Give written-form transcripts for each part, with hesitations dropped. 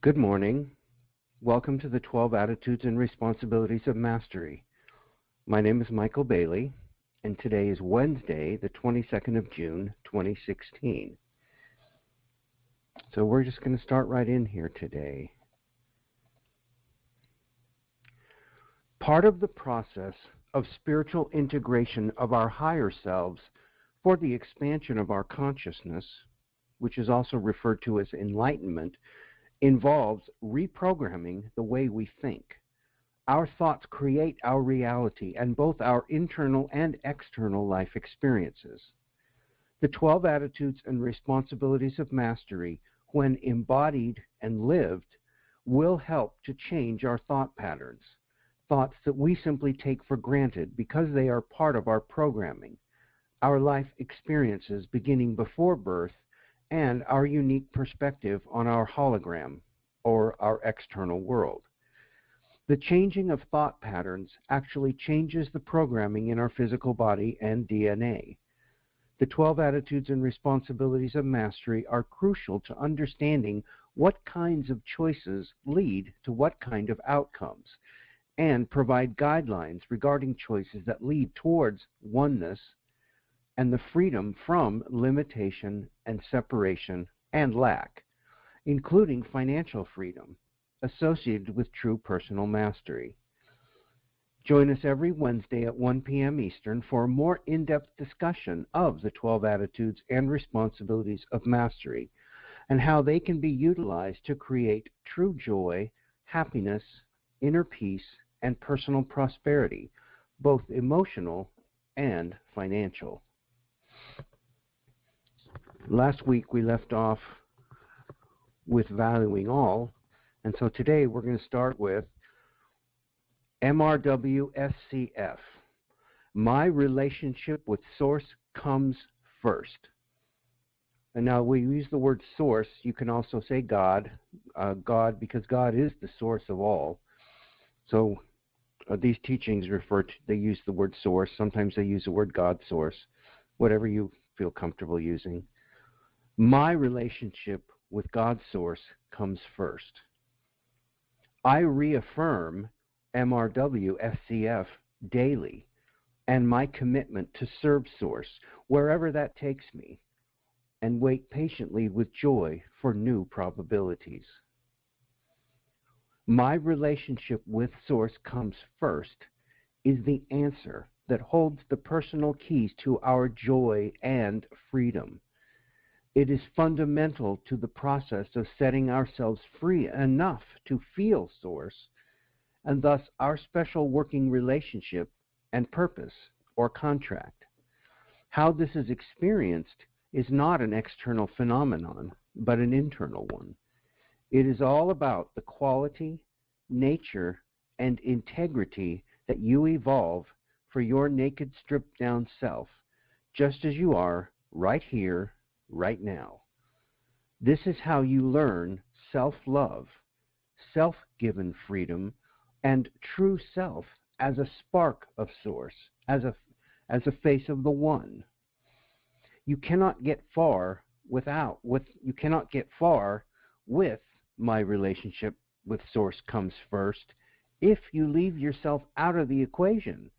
Good morning. Welcome to the 12 Attitudes and Responsibilities of Mastery. My name is Michael Bailey, and today is Wednesday, the 22nd of June, 2016. So we're just going to start right in here today. Part of the process of spiritual integration of our higher selves for the expansion of our consciousness, which is also referred to as enlightenment, involves reprogramming the way we think. Our thoughts create our reality and both our internal and external life experiences. The 12 Attitudes and Responsibilities of Mastery, when embodied and lived, will help to change our thought patterns, thoughts that we simply take for granted because they are part of our programming, our life experiences beginning before birth, and our unique perspective on our hologram, or our external world. The changing of thought patterns actually changes the programming in our physical body and DNA. The 12 Attitudes and Responsibilities of Mastery are crucial to understanding what kinds of choices lead to what kind of outcomes, and provide guidelines regarding choices that lead towards oneness and the freedom from limitation and separation and lack, including financial freedom associated with true personal mastery. Join us every Wednesday at 1 p.m. Eastern for a more in-depth discussion of the 12 Attitudes and Responsibilities of Mastery and how they can be utilized to create true joy, happiness, inner peace, and personal prosperity, both emotional and financial. Last week we left off with valuing all, and so today we're going to start with MRWSCF. My relationship with Source comes first. And now we use the word source. You can also say God, because God is the source of all. So these teachings they use the word source. Sometimes they use the word God source, whatever you feel comfortable using. My relationship with God's source comes first. I reaffirm MRWSCF daily and my commitment to serve Source wherever that takes me, and wait patiently with joy for new probabilities. My relationship with Source comes first is the answer that holds the personal keys to our joy and freedom. It is fundamental to the process of setting ourselves free enough to feel Source, and thus our special working relationship and purpose or contract. How this is experienced is not an external phenomenon, but an internal one. It is all about the quality, nature, and integrity that you evolve for your naked, stripped-down self, just as you are right here, right now. This is how you learn self-love, self-given freedom, and true self as a spark of Source, as a face of the One. You cannot get far with my relationship with Source comes first if you leave yourself out of the equation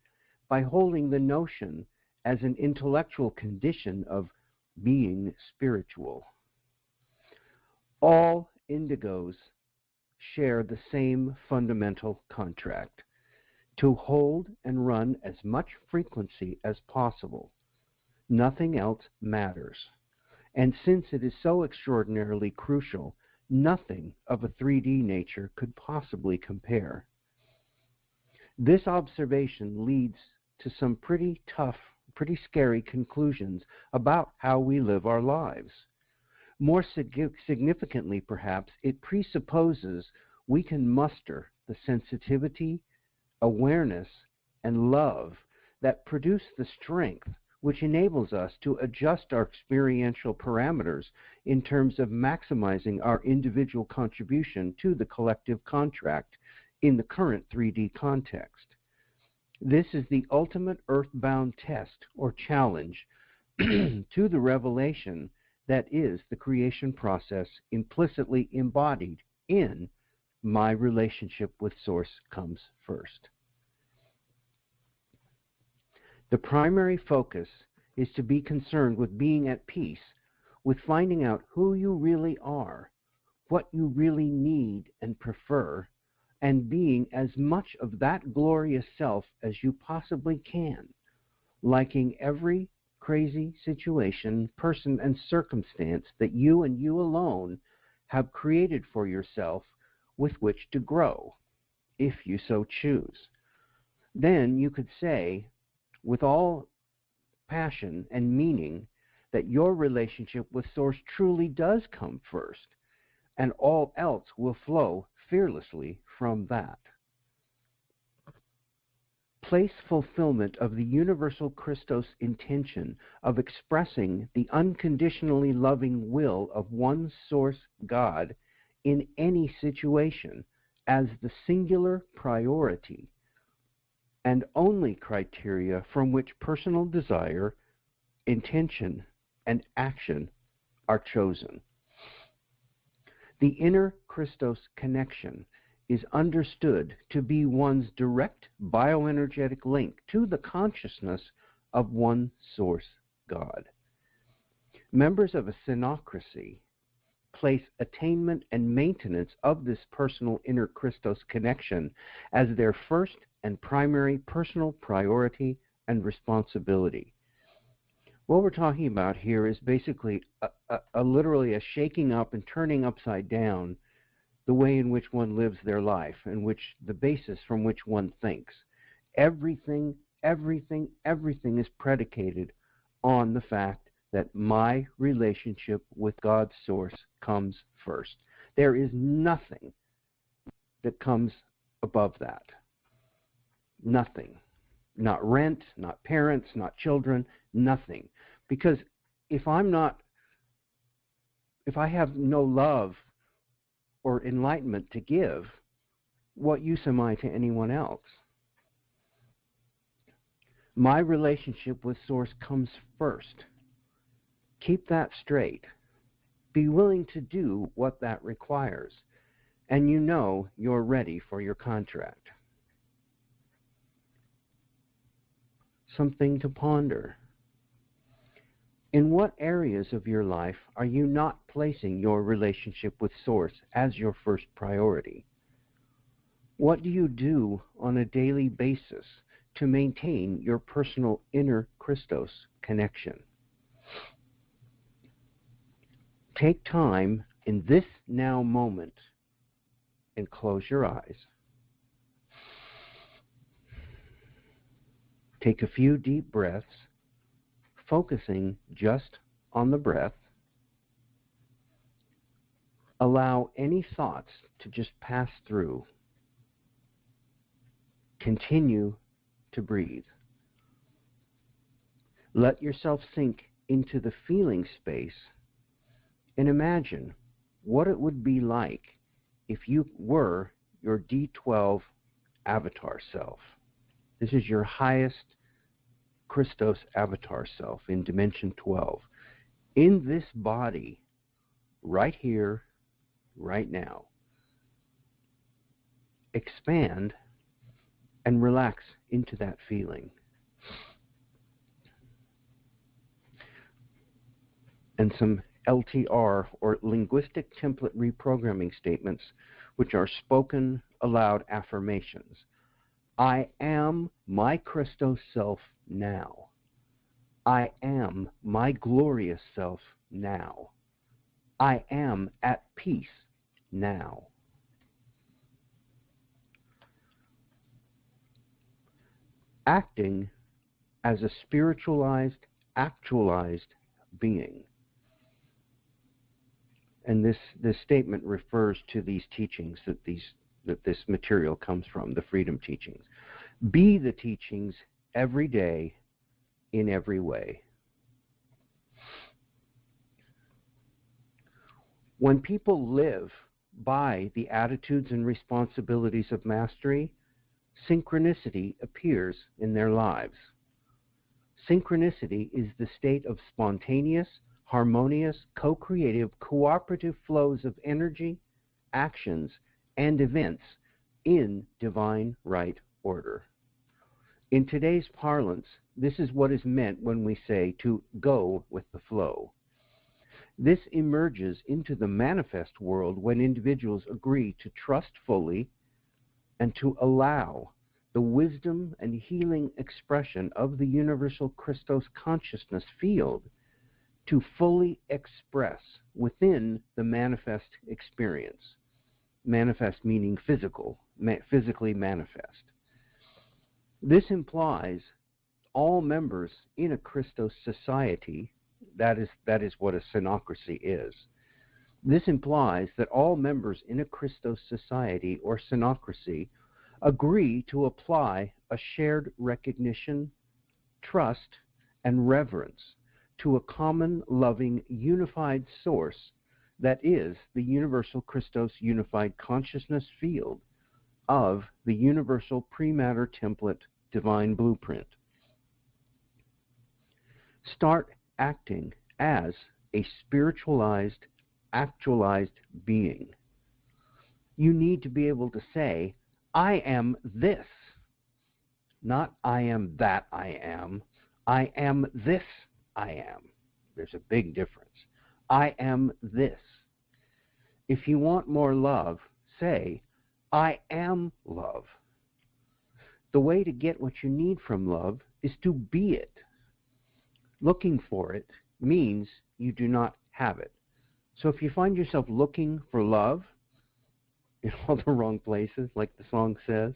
by holding the notion as an intellectual condition of being spiritual. All indigos share the same fundamental contract: to hold and run as much frequency as possible. Nothing else matters. And since it is so extraordinarily crucial, nothing of a 3D nature could possibly compare. This observation leads to some pretty tough, pretty scary conclusions about how we live our lives. More significantly, perhaps, it presupposes we can muster the sensitivity, awareness, and love that produce the strength which enables us to adjust our experiential parameters in terms of maximizing our individual contribution to the collective contract in the current 3D context. This is the ultimate earthbound test or challenge to the revelation that is the creation process implicitly embodied in my relationship with Source comes first. The primary focus is to be concerned with being at peace, with finding out who you really are, what you really need and prefer, and being as much of that glorious self as you possibly can, liking every crazy situation, person, and circumstance that you and you alone have created for yourself with which to grow, if you so choose. Then you could say, with all passion and meaning, that your relationship with Source truly does come first, and all else will flow fearlessly from that. Place fulfillment of the universal Christos intention of expressing the unconditionally loving will of one Source God in any situation as the singular priority and only criteria from which personal desire, intention, and action are chosen. The inner Christos connection is understood to be one's direct bioenergetic link to the consciousness of one Source God. Members of a synchronicity place attainment and maintenance of this personal inner Christos connection as their first and primary personal priority and responsibility. What we're talking about here is basically literally a shaking up and turning upside down the way in which one lives their life, and which the basis from which one thinks. Everything is predicated on the fact that my relationship with God's Source comes first. There is nothing that comes above that. Nothing. Not rent, not parents, not children, nothing. Because if I have no love or enlightenment to give, what use am I to anyone else? My relationship with Source comes first. Keep that straight. Be willing to do what that requires, and you know you're ready for your contract. Something to ponder. In what areas of your life are you not placing your relationship with Source as your first priority? What do you do on a daily basis to maintain your personal inner Christos connection? Take time in this now moment and close your eyes. Take a few deep breaths, focusing just on the breath. Allow any thoughts to just pass through. Continue to breathe. Let yourself sink into the feeling space and imagine what it would be like if you were your D12 avatar self. This is your highest Christos avatar self in dimension 12. In this body, right here, right now. Expand and relax into that feeling. And some LTR, or linguistic template reprogramming statements, which are spoken aloud affirmations. I am my Christos self now. I am my glorious self now. I am at peace now. Acting as a spiritualized, actualized being. And this statement refers to these teachings that this material comes from, the freedom teachings. Be the teachings every day in every way. When people live by the attitudes and responsibilities of mastery, synchronicity appears in their lives. Synchronicity is the state of spontaneous, harmonious, co-creative, cooperative flows of energy, actions, and events in divine right order. In today's parlance, this is what is meant when we say to go with the flow. This emerges into the manifest world when individuals agree to trust fully and to allow the wisdom and healing expression of the universal Christos consciousness field to fully express within the manifest experience. Manifest meaning physical, physically manifest. This implies all members in a Christos society, that is what a synchronicity is. This implies that all members in a Christos society or synchronicity agree to apply a shared recognition, trust, and reverence to a common, loving, unified source that is the universal Christos unified consciousness field of the universal pre-matter template divine blueprint. Start acting as a spiritualized, actualized being. You need to be able to say, I am this, not I am that I am. I am this I am. There's a big difference. I am this. If you want more love, say, I am love. The way to get what you need from love is to be it. Looking for it means you do not have it. So if you find yourself looking for love in all the wrong places, like the song says,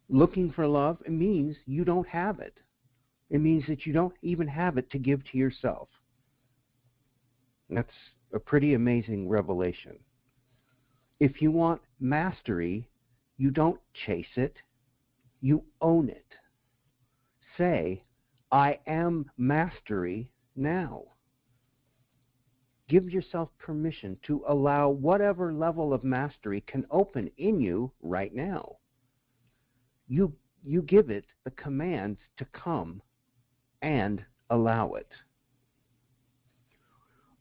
looking for love, it means you don't have it. It means that you don't even have it to give to yourself. That's a pretty amazing revelation. If you want mastery, you don't chase it, you own it. Say, I am mastery now. Give yourself permission to allow whatever level of mastery can open in you right now. You give it the commands to come and allow it.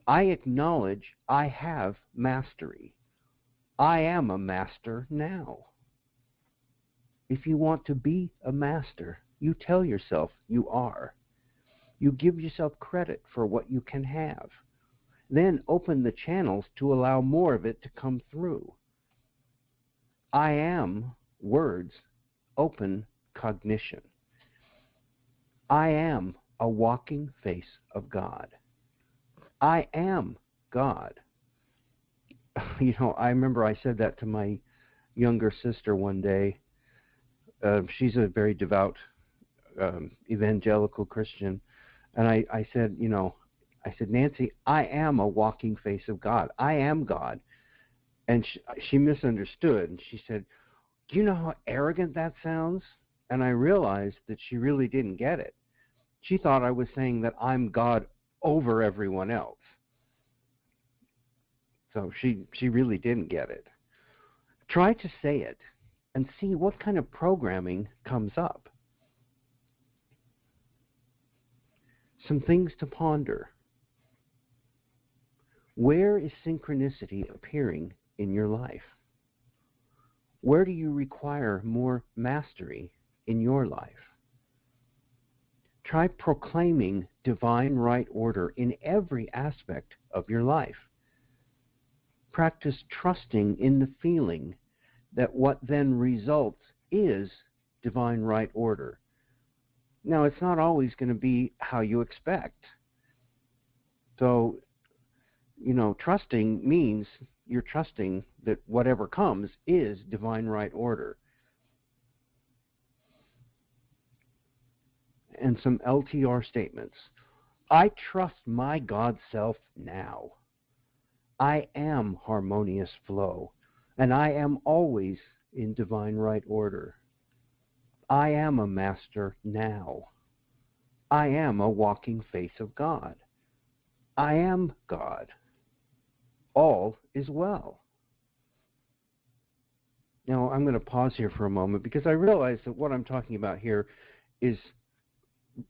I acknowledge I have mastery. I am a master now. If you want to be a master, you tell yourself you are. You give yourself credit for what you can have. Then open the channels to allow more of it to come through. I am words open cognition. I am a walking face of God. I am God. You know, I remember I said that to my younger sister one day. She's a very devout evangelical Christian. And I said, you know, I said, Nancy, I am a walking face of God. I am God. And she misunderstood. And she said, do you know how arrogant that sounds? And I realized that she really didn't get it. She thought I was saying that I'm God over everyone else. So she really didn't get it. Try to say it and see what kind of programming comes up. Some things to ponder. Where is synchronicity appearing in your life? Where do you require more mastery in your life? Try proclaiming divine right order in every aspect of your life. Practice trusting in the feeling that what then results is divine right order. Now, it's not always going to be how you expect. So, you know, trusting means you're trusting that whatever comes is divine right order. And some LTR statements. I trust my God self now. I am harmonious flow, and I am always in divine right order. I am a master now. I am a walking face of God. I am God. All is well. Now, I'm going to pause here for a moment because I realize that what I'm talking about here is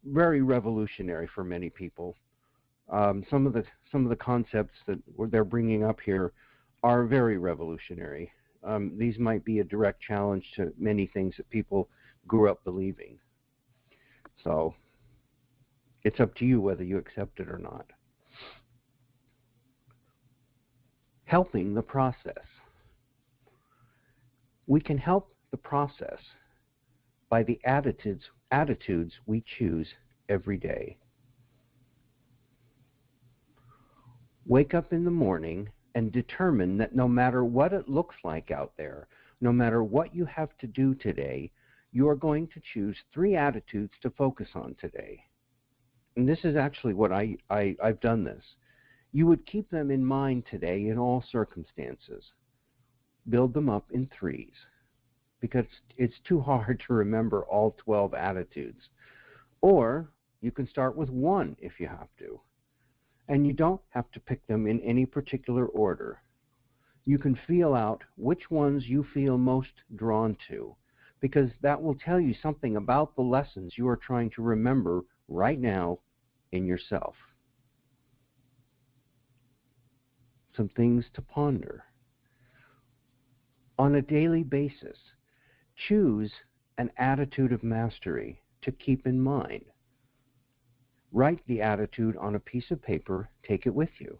very revolutionary for many people. Some of the concepts that they're bringing up here are very revolutionary. These might be a direct challenge to many things that people grew up believing. So it's up to you whether you accept it or not. Helping the process. We can help the process by the attitudes we choose every day. Wake up in the morning and determine that no matter what it looks like out there, no matter what you have to do today, you are going to choose 3 attitudes to focus on today. And this is actually what I've done this. You would keep them in mind today in all circumstances. Build them up in 3s, because it's too hard to remember all 12 attitudes. Or you can start with 1 if you have to. And you don't have to pick them in any particular order. You can feel out which ones you feel most drawn to, because that will tell you something about the lessons you are trying to remember right now in yourself. Some things to ponder. On a daily basis, choose an attitude of mastery to keep in mind. Write the attitude on a piece of paper, take it with you.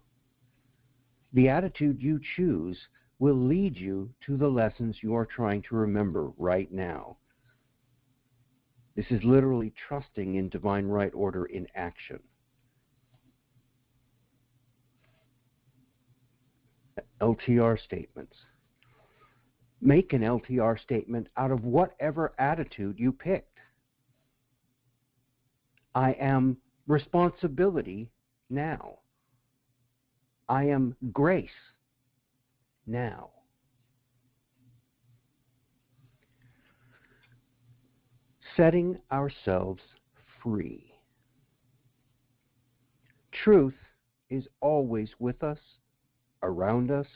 The attitude you choose will lead you to the lessons you are trying to remember right now. This is literally trusting in divine right order in action. LTR statements. Make an LTR statement out of whatever attitude you picked. I am responsibility now. I am grace now. Setting ourselves free. Truth is always with us, around us,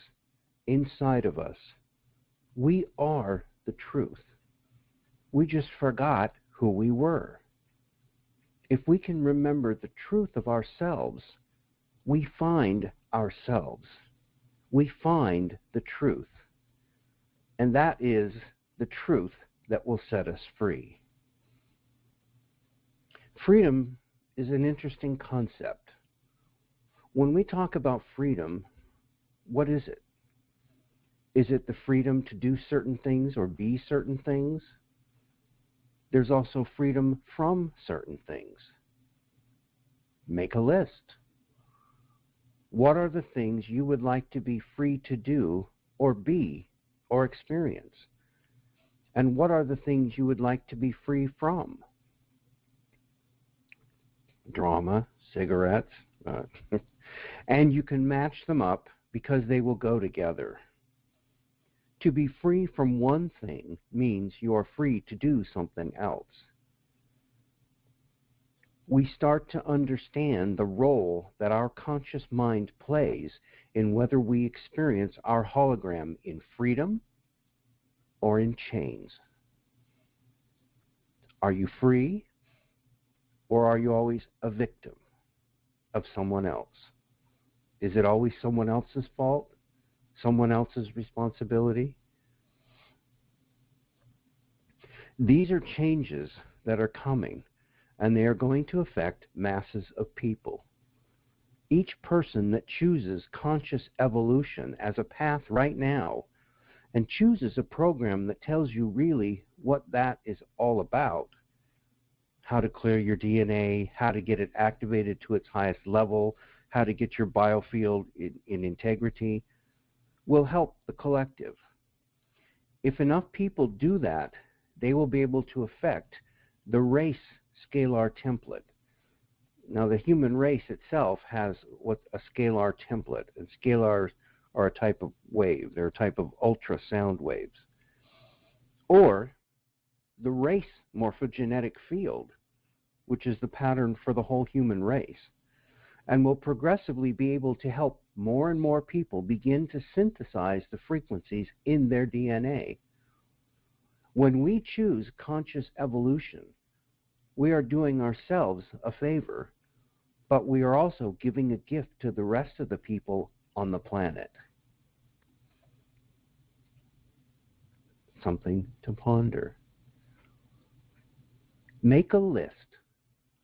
inside of us. We are the truth. We just forgot who we were. If we can remember the truth of ourselves, we find ourselves. We find the truth. And that is the truth that will set us free. Freedom is an interesting concept. When we talk about freedom, what is it? Is it the freedom to do certain things or be certain things? There's also freedom from certain things. Make a list. What are the things you would like to be free to do or be or experience? And what are the things you would like to be free from? Drama, cigarettes, and you can match them up because they will go together. To be free from one thing means you are free to do something else. We start to understand the role that our conscious mind plays in whether we experience our hologram in freedom or in chains. Are you free, or are you always a victim of someone else? Is it always someone else's fault? Someone else's responsibility? These are changes that are coming, and they are going to affect masses of people. Each person that chooses conscious evolution as a path right now and chooses a program that tells you really what that is all about, how to clear your DNA, how to get it activated to its highest level, how to get your biofield in integrity, will help the collective. If enough people do that, they will be able to affect the race scalar template. Now, the human race itself has what a scalar template, and scalars are a type of wave. They're a type of ultrasound waves. Or the race morphogenetic field, which is the pattern for the whole human race, and will progressively be able to help more and more people begin to synthesize the frequencies in their DNA. When we choose conscious evolution, we are doing ourselves a favor, but we are also giving a gift to the rest of the people on the planet. something to ponder. Make a list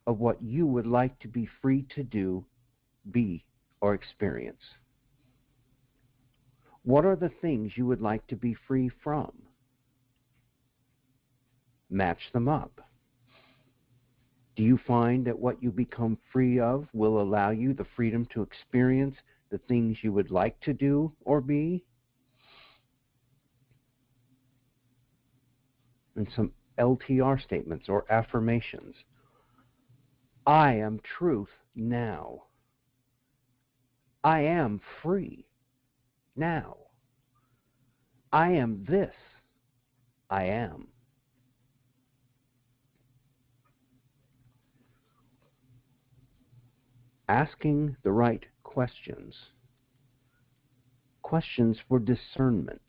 of what you would like to be free to do, be, or experience. What are the things you would like to be free from? Match them up. Do you find that what you become free of will allow you the freedom to experience the things you would like to do or be? And some LTR statements or affirmations. I am truth now. I am free now. I am this. I am. Asking the right questions. Questions for discernment.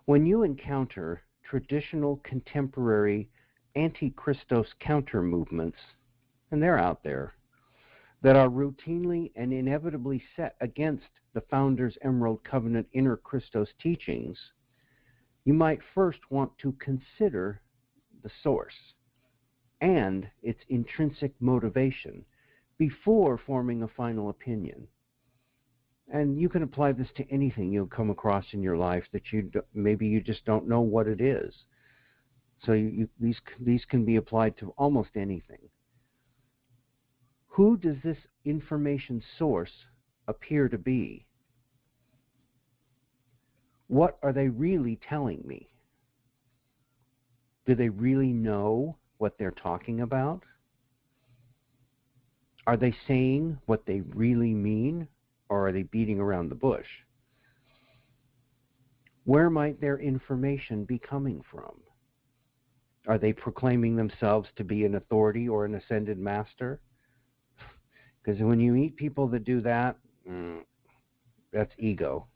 When you encounter traditional, contemporary, anti-Christos counter movements, and they're out there, that are routinely and inevitably set against the Founder's Emerald Covenant inner Christos teachings, you might first want to consider the source and its intrinsic motivation before forming a final opinion. And you can apply this to anything you'll come across in your life that maybe you just don't know what it is. So these can be applied to almost anything. Who does this information source appear to be? What are they really telling me? Do they really know what they're talking about? Are they saying what they really mean, or are they beating around the bush? Where might their information be coming from? Are they proclaiming themselves to be an authority or an ascended master? Because when you meet people that do that, that's ego.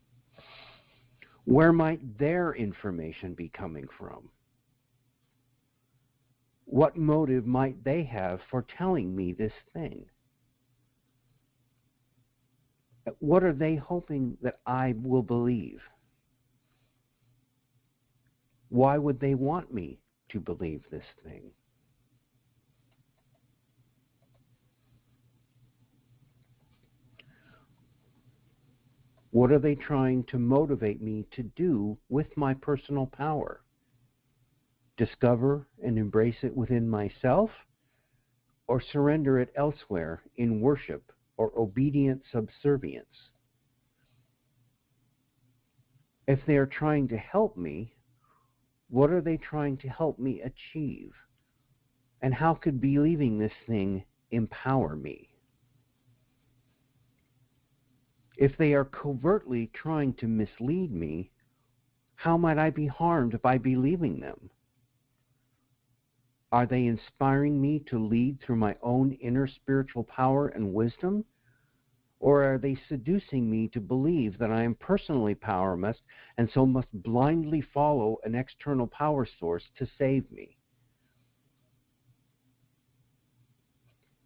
Where might their information be coming from? What motive might they have for telling me this thing? What are they hoping that I will believe? Why would they want me to believe this thing? What are they trying to motivate me to do with my personal power? Discover and embrace it within myself, or surrender it elsewhere in worship or obedient subservience? If they are trying to help me, what are they trying to help me achieve? And how could believing this thing empower me? If they are covertly trying to mislead me, how might I be harmed by believing them? Are they inspiring me to lead through my own inner spiritual power and wisdom? Or are they seducing me to believe that I am personally powerless and so must blindly follow an external power source to save me?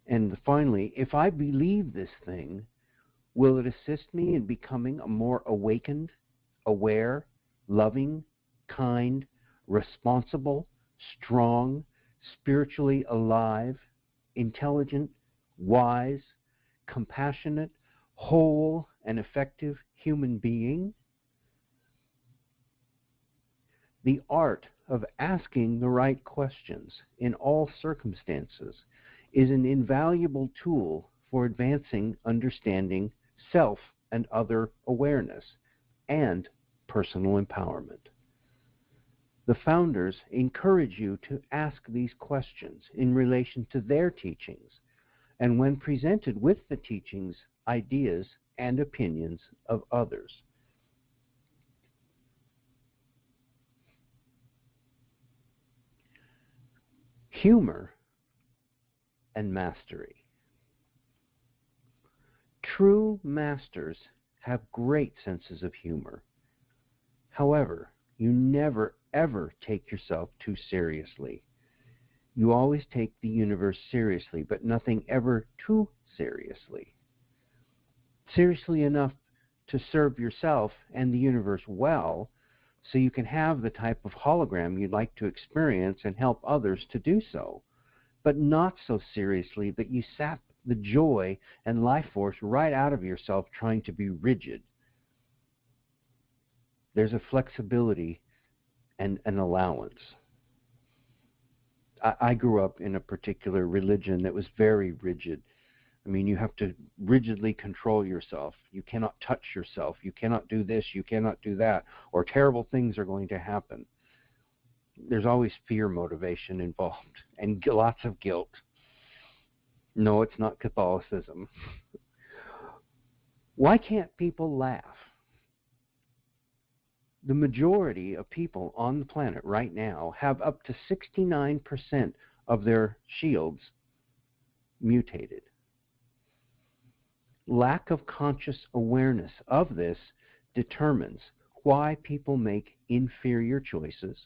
And finally, if I believe this thing, will it assist me in becoming a more awakened, aware, loving, kind, responsible, strong, spiritually alive, intelligent, wise, compassionate, whole, and effective human being? The art of asking the right questions in all circumstances is an invaluable tool for advancing understanding, self and other awareness, and personal empowerment. The founders encourage you to ask these questions in relation to their teachings, and when presented with the teachings, ideas, and opinions of others. Humor and mastery. True masters have great senses of humor. However, you never, ever take yourself too seriously. You always take the universe seriously, but nothing ever too seriously. Seriously enough to serve yourself and the universe well, so you can have the type of hologram you'd like to experience and help others to do so, but not so seriously that you sap the joy and life force right out of yourself trying to be rigid. There's a flexibility and an allowance. I grew up in a particular religion that was very rigid. I mean, you have to rigidly control yourself. You cannot touch yourself. You cannot do this. You cannot do that. Or terrible things are going to happen. There's always fear motivation involved and lots of guilt. No, it's not Catholicism. Why can't people laugh? The majority of people on the planet right now have up to 69% of their shields mutated. Lack of conscious awareness of this determines why people make inferior choices,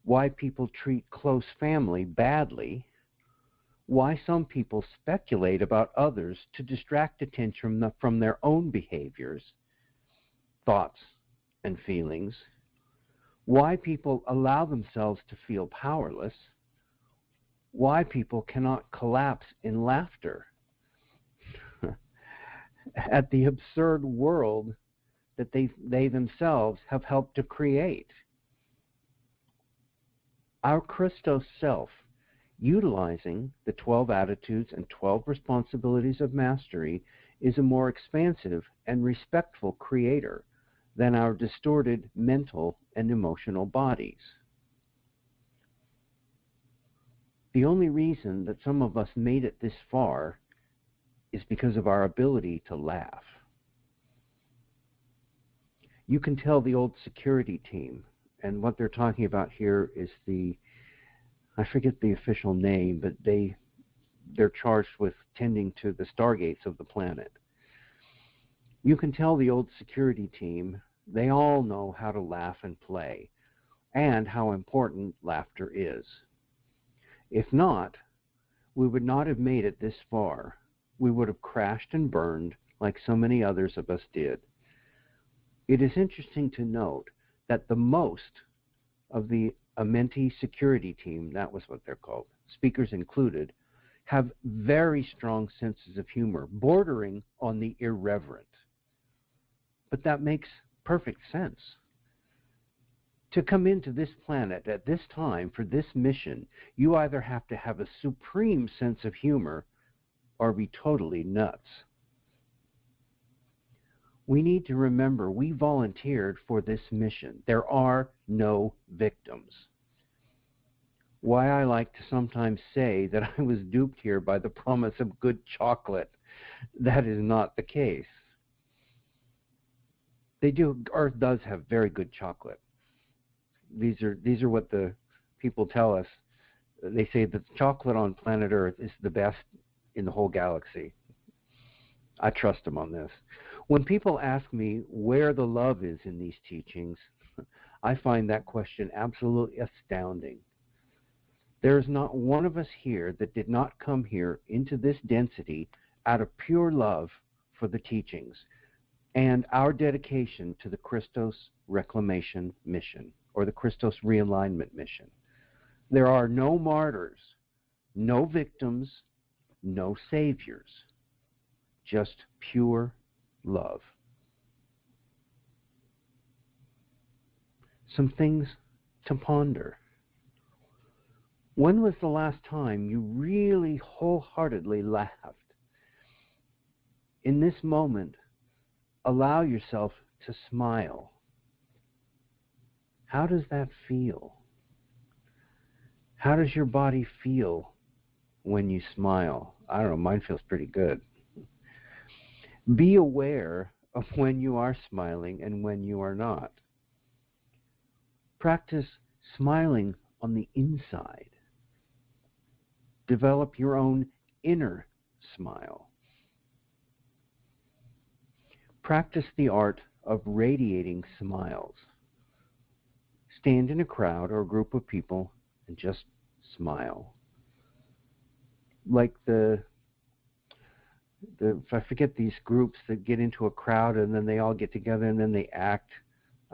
why people treat close family badly, why some people speculate about others to distract attention from their own behaviors, thoughts, and feelings, why people allow themselves to feel powerless, why people cannot collapse in laughter at the absurd world that they themselves have helped to create. Our Christos self, utilizing the 12 attitudes and 12 responsibilities of mastery, is a more expansive and respectful creator than our distorted mental and emotional bodies. The only reason that some of us made it this far is because of our ability to laugh. You can tell the old security team, and what they're talking about here is I forget the official name, but they're charged with tending to the stargates of the planet. You can tell the old security team, they all know how to laugh and play, and how important laughter is. If not, we would not have made it this far. We would have crashed and burned like so many others of us did. It is interesting to note that the most of the Amenti security team, that was what they're called, speakers included, have very strong senses of humor, bordering on the irreverent. But that makes perfect sense. To come into this planet at this time for this mission, you either have to have a supreme sense of humor or be totally nuts. We need to remember we volunteered for this mission. There are no victims. Why I like to sometimes say that I was duped here by the promise of good chocolate. That is not the case. Earth does have very good chocolate. These are what the people tell us. They say that chocolate on planet Earth is the best in the whole galaxy. I trust them on this. When people ask me where the love is in these teachings, I find that question absolutely astounding. There is not one of us here that did not come here into this density out of pure love for the teachings and our dedication to the Christos Reclamation Mission, or the Christos Realignment Mission. There are no martyrs, no victims, no saviors, just pure love. Some things to ponder. When was the last time you really wholeheartedly laughed? In this moment, allow yourself to smile. How does that feel? How does your body feel when you smile? I don't know, mine feels pretty good. Be aware of when you are smiling and when you are not. Practice smiling on the inside. Develop your own inner smile. Practice the art of radiating smiles. Stand in a crowd or a group of people and just smile. Like the I forget these groups that get into a crowd and then they all get together and then they act.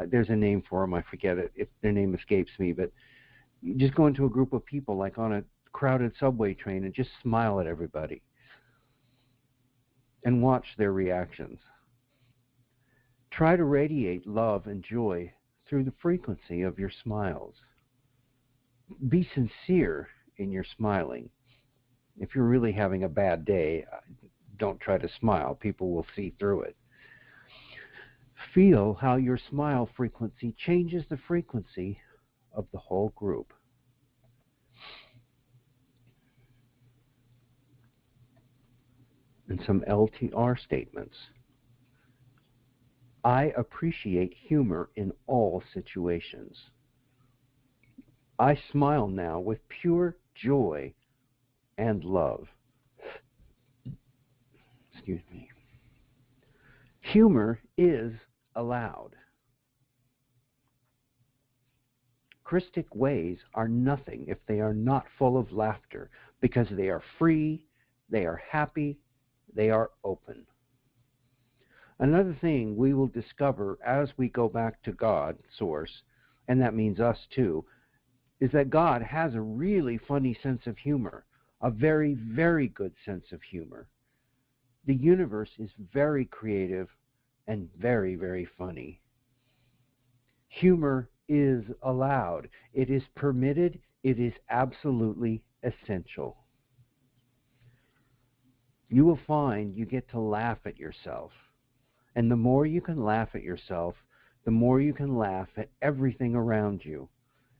There's a name for them. I forget it if their name escapes me. But you just go into a group of people, like on a crowded subway train, and just smile at everybody and watch their reactions. Try to radiate love and joy through the frequency of your smiles. Be sincere in your smiling. If you're really having a bad day, don't try to smile. People will see through it. Feel how your smile frequency changes the frequency of the whole group. And some LTR statements. I appreciate humor in all situations. I smile now with pure joy and love. Excuse me. Humor is allowed. Christic ways are nothing if they are not full of laughter, because they are free, they are happy, they are open. Another thing we will discover as we go back to God, Source, and that means us too, is that God has a really funny sense of humor, a very, very good sense of humor. The universe is very creative and very, very funny. Humor is allowed. It is permitted. It is absolutely essential. You will find you get to laugh at yourself. And the more you can laugh at yourself, the more you can laugh at everything around you.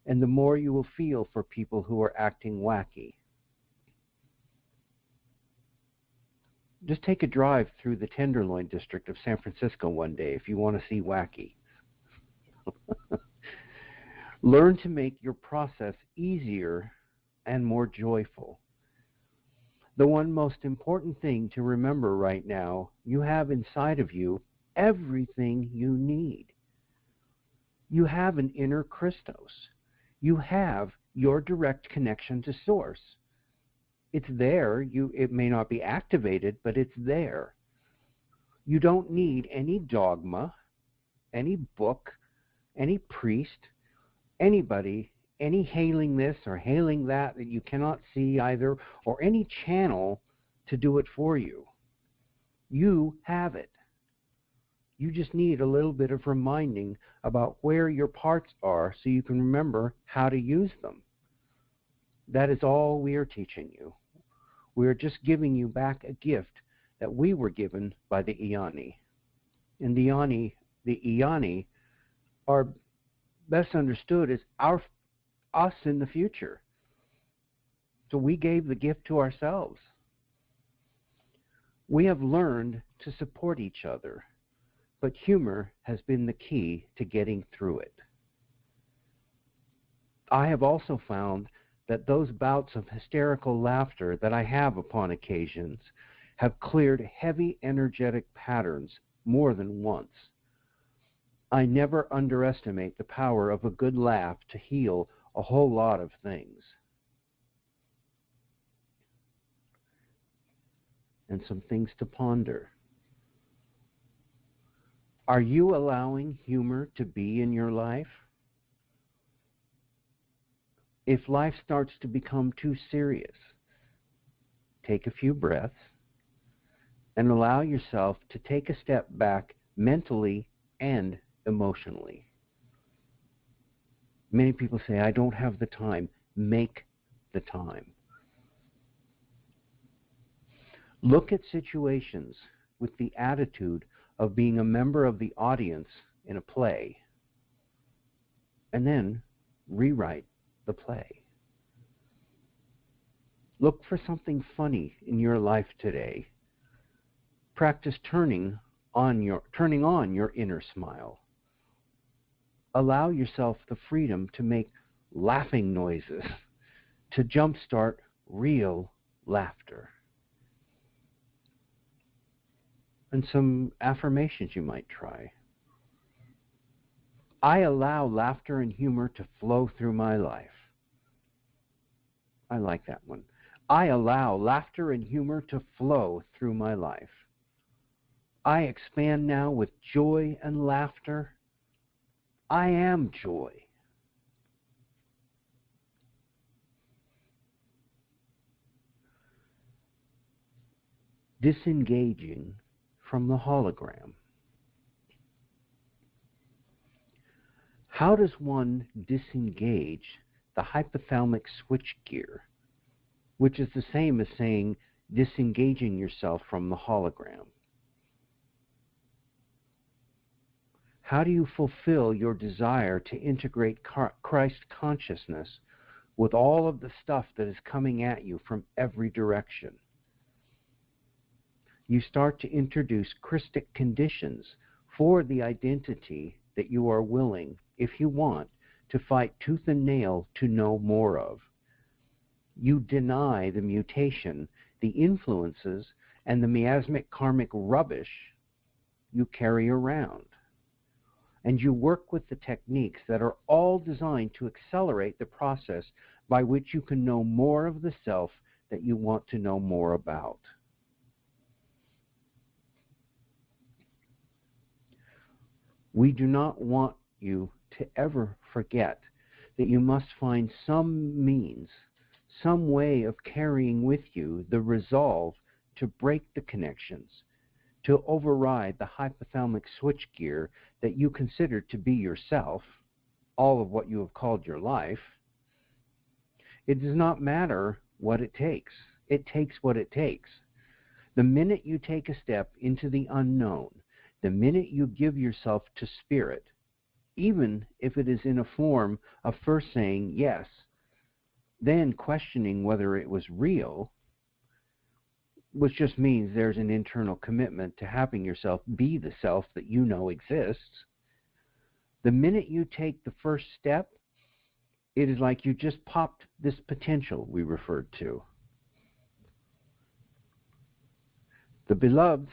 And the more you will feel for people who are acting wacky. Just take a drive through the Tenderloin district of San Francisco one day if you want to see wacky. Learn to make your process easier and more joyful. The one most important thing to remember right now, you have inside of you everything you need. You have an inner Christos. You have your direct connection to Source. It's there. It may not be activated, but it's there. You don't need any dogma, any book, any priest, anybody, any hailing this or hailing that you cannot see either, or any channel to do it for you. You have it. You just need a little bit of reminding about where your parts are so you can remember how to use them. That is all we are teaching you. We are just giving you back a gift that we were given by the Iani. And the Iani are best understood as us in the future. So we gave the gift to ourselves. We have learned to support each other, but humor has been the key to getting through it. I have also found that those bouts of hysterical laughter that I have upon occasions have cleared heavy energetic patterns more than once. I never underestimate the power of a good laugh to heal a whole lot of things. And some things to ponder. Are you allowing humor to be in your life? If life starts to become too serious, take a few breaths and allow yourself to take a step back mentally and emotionally. Many people say, I don't have the time. Make the time. Look at situations with the attitude of being a member of the audience in a play, and then rewrite the play. Look for something funny in your life today. Practice turning on your inner smile. Allow yourself the freedom to make laughing noises, to jumpstart real laughter. And some affirmations you might try. I allow laughter and humor to flow through my life. I like that one. I allow laughter and humor to flow through my life. I expand now with joy and laughter. I am joy. Disengaging from the hologram. How does one disengage the hypothalamic switchgear, which is the same as saying disengaging yourself from the hologram? How do you fulfill your desire to integrate Christ consciousness with all of the stuff that is coming at you from every direction? You start to introduce Christic conditions for the identity that you are willing, if you want, to fight tooth and nail to know more of. You deny the mutation, the influences, and the miasmic karmic rubbish you carry around. And you work with the techniques that are all designed to accelerate the process by which you can know more of the self that you want to know more about. We do not want you to ever forget that you must find some means, some way of carrying with you the resolve to break the connections, to override the hypothalamic switchgear that you consider to be yourself, all of what you have called your life. It does not matter what it takes. It takes what it takes. The minute you take a step into the unknown, the minute you give yourself to spirit, even if it is in a form of first saying yes, then questioning whether it was real, which just means there's an internal commitment to having yourself be the self that you know exists. The minute you take the first step, it is like you just popped this potential we referred to. The beloveds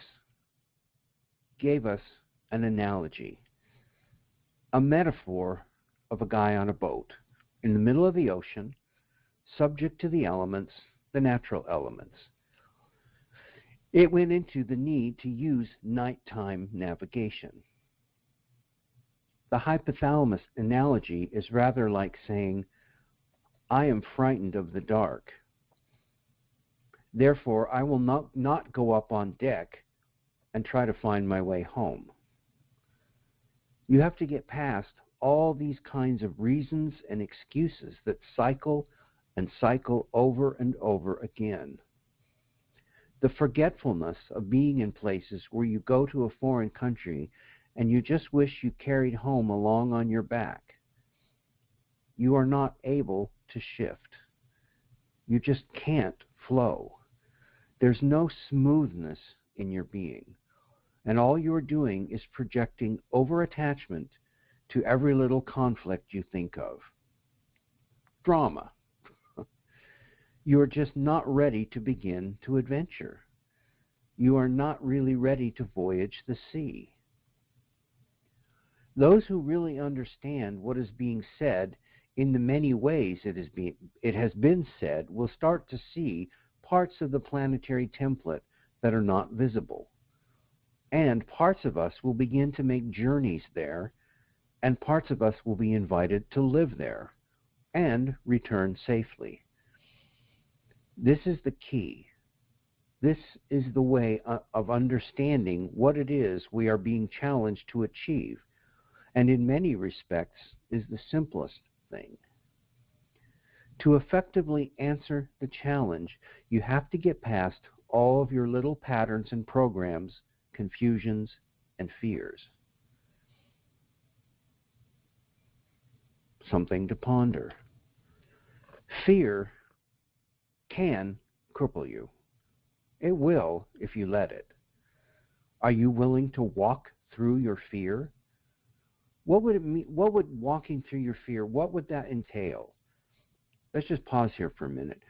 gave us an analogy, a metaphor of a guy on a boat in the middle of the ocean, subject to the elements, the natural elements. It went into the need to use nighttime navigation. The hypothalamus analogy is rather like saying, I am frightened of the dark. Therefore, I will not go up on deck and try to find my way home. You have to get past all these kinds of reasons and excuses that cycle and cycle over and over again. The forgetfulness of being in places where you go to a foreign country and you just wish you carried home along on your back. You are not able to shift. You just can't flow. There's no smoothness in your being. And all you're doing is projecting over-attachment to every little conflict you think of. Drama. You are just not ready to begin to adventure. You are not really ready to voyage the sea. Those who really understand what is being said in the many ways it has been said will start to see parts of the planetary template that are not visible. And parts of us will begin to make journeys there, and parts of us will be invited to live there and return safely. This is the key. This is the way of understanding what it is we are being challenged to achieve, and in many respects is the simplest thing. To effectively answer the challenge, you have to get past all of your little patterns and programs, confusions, and fears. Something to ponder. Fear can cripple you. It will if you let it. Are you willing to walk through your fear? What would it mean? What would walking through your fear, what would that entail? Let's just pause here for a minute.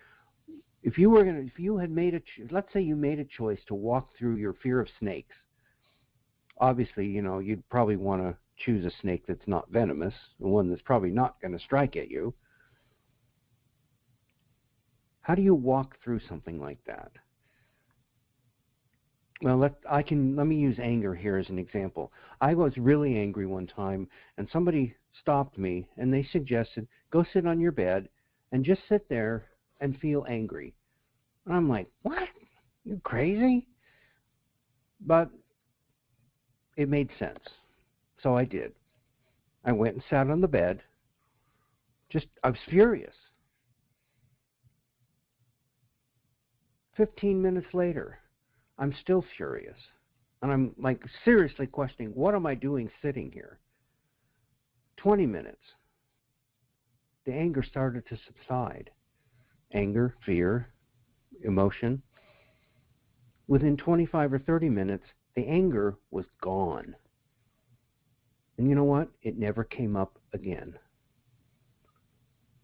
If you had made let's say you made a choice to walk through your fear of snakes. Obviously, you'd probably want to choose a snake that's not venomous, the one that's probably not going to strike at you. How do you walk through something like that? Well, let me use anger here as an example. I was really angry one time, and somebody stopped me, and they suggested, go sit on your bed and just sit there and feel angry. And I'm like, what? You crazy? But it made sense. So I did. I went and sat on the bed. I was furious. 15 minutes later, I'm still furious. And I'm like seriously questioning, what am I doing sitting here? 20 minutes. The anger started to subside. Anger, fear, emotion. Within 25 or 30 minutes, the anger was gone. And you know what? It never came up again.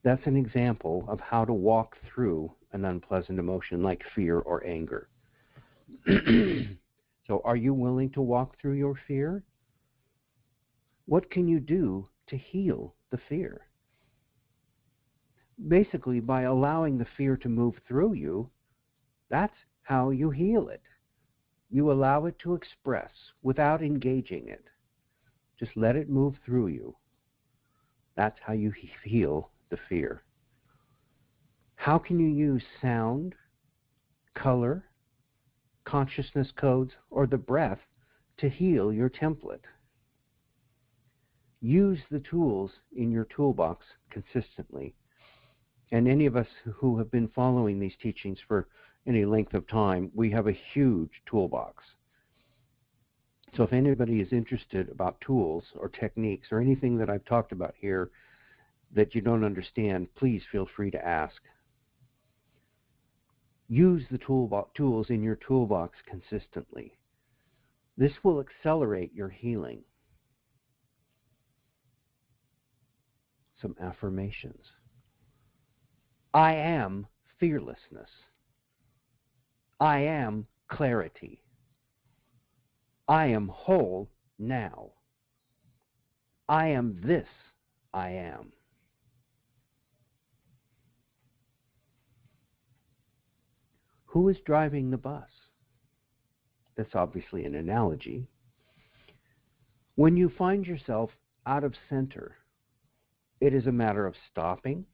That's an example of how to walk through an unpleasant emotion like fear or anger. So are you willing to walk through your fear? What can you do to heal the fear? Basically, by allowing the fear to move through you, that's how you heal it. You allow it to express without engaging it. Just let it move through you. That's how you heal the fear. How can you use sound, color, consciousness codes, or the breath to heal your template? Use the tools in your toolbox consistently. And any of us who have been following these teachings for any length of time, we have a huge toolbox. So if anybody is interested about tools or techniques or anything that I've talked about here that you don't understand, please feel free to ask. Use the tools in your toolbox consistently. This will accelerate your healing. Some affirmations. I am fearlessness. I am clarity. I am whole now. I am this I am. Who is driving the bus? That's obviously an analogy. When you find yourself out of center, it is a matter of stopping,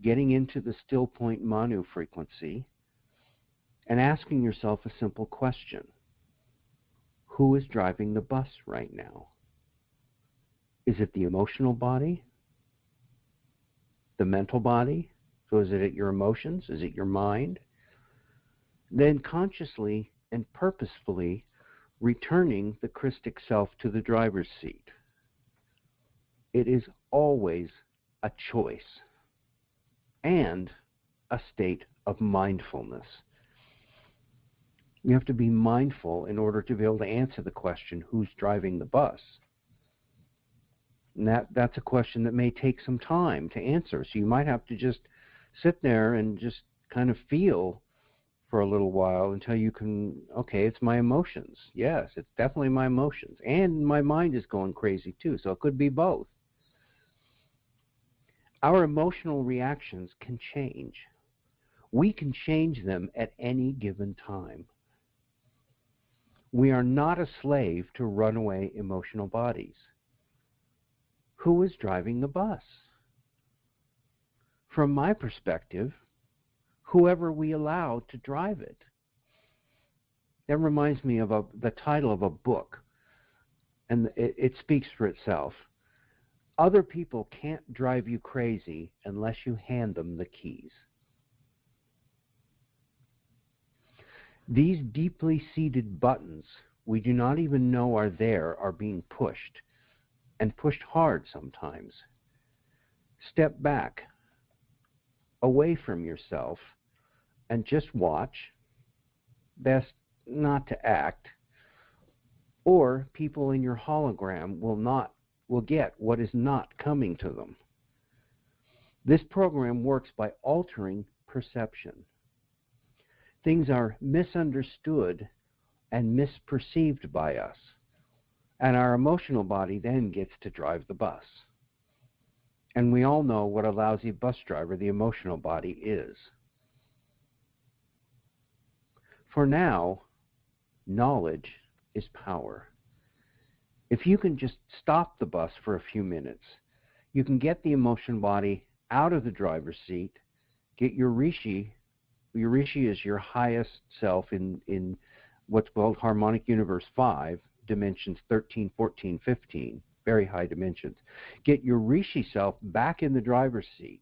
getting into the still point Manu frequency, and asking yourself a simple question. Who is driving the bus right now? Is it the emotional body? The mental body? So is it your emotions? Is it your mind? Then consciously and purposefully returning the Christic self to the driver's seat. It is always a choice and a state of mindfulness. You have to be mindful in order to be able to answer the question, who's driving the bus? And that's a question that may take some time to answer. So you might have to just sit there and just kind of feel for a little while until you can, okay, it's my emotions. Yes, it's definitely my emotions. And my mind is going crazy too, so it could be both. Our emotional reactions can change. We can change them at any given time. We are not a slave to runaway emotional bodies. Who is driving the bus? From my perspective, whoever we allow to drive it. That reminds me of the title of a book, and it speaks for itself. Other people can't drive you crazy unless you hand them the keys. These deeply seated buttons we do not even know are there are being pushed, and pushed hard sometimes. Step back, away from yourself, and just watch. Best not to act, or people in your hologram will get what is not coming to them. This program works by altering perception. Things are misunderstood and misperceived by us, and our emotional body then gets to drive the bus. And we all know what a lousy bus driver the emotional body is. For now, knowledge is power. If you can just stop the bus for a few minutes, you can get the emotion body out of the driver's seat, get your rishi. Your rishi is your highest self in what's called harmonic universe 5, dimensions 13, 14, 15, very high dimensions. Get your rishi self back in the driver's seat.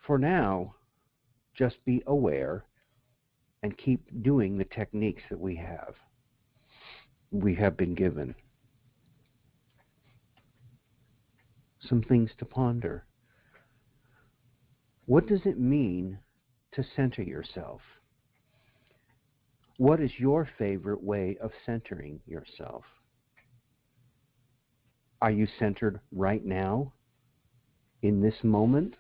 For now, just be aware and keep doing the techniques that we have been given. Some things to ponder. What does it mean to center yourself? What is your favorite way of centering yourself? Are you centered right now, in this moment?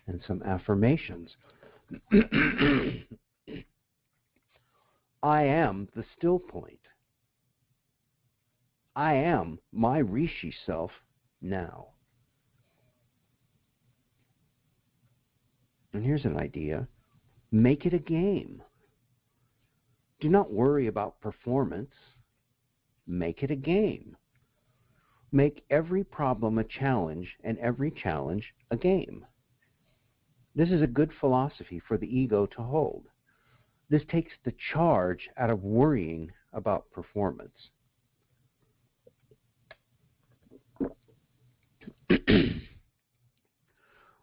And some affirmations. I am the still point. I am my rishi self now. And here's an idea. Make it a game. Do not worry about performance. Make it a game. Make every problem a challenge and every challenge a game. This is a good philosophy for the ego to hold. This takes the charge out of worrying about performance.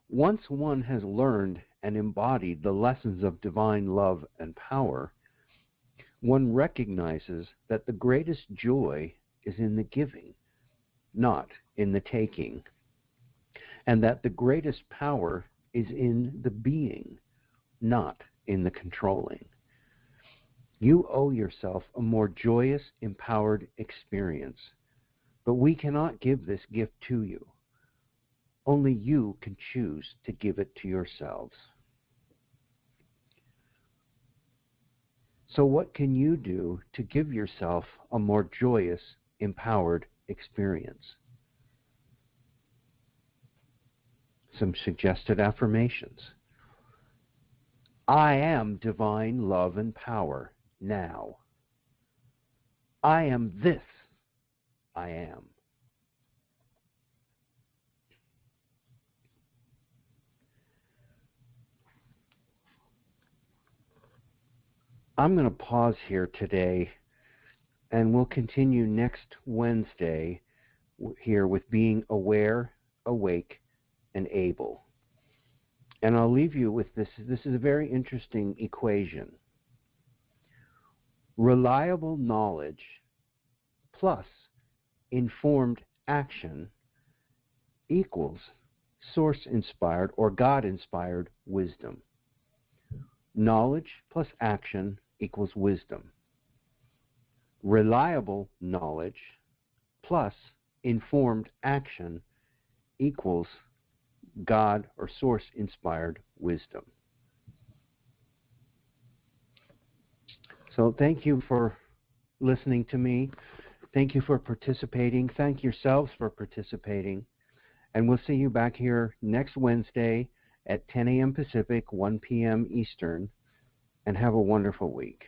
Once one has learned and embodied the lessons of divine love and power, one recognizes that the greatest joy is in the giving, not in the taking, and that the greatest power is in the being, not in the controlling. You owe yourself a more joyous, empowered experience, but we cannot give this gift to you. Only you can choose to give it to yourselves. So what can you do to give yourself a more joyous, empowered experience? Some suggested affirmations. I am divine love and power now. I am this. I am. I'm going to pause here today, and we'll continue next Wednesday here with being aware, awake, and able. And I'll leave you with this. This is a very interesting equation. Reliable knowledge plus informed action equals source-inspired or God-inspired wisdom. Knowledge plus action equals wisdom. Reliable knowledge plus informed action equals God or source-inspired wisdom. So thank you for listening to me. Thank you for participating. Thank yourselves for participating. And we'll see you back here next Wednesday at 10 a.m. Pacific, 1 p.m. Eastern. And have a wonderful week.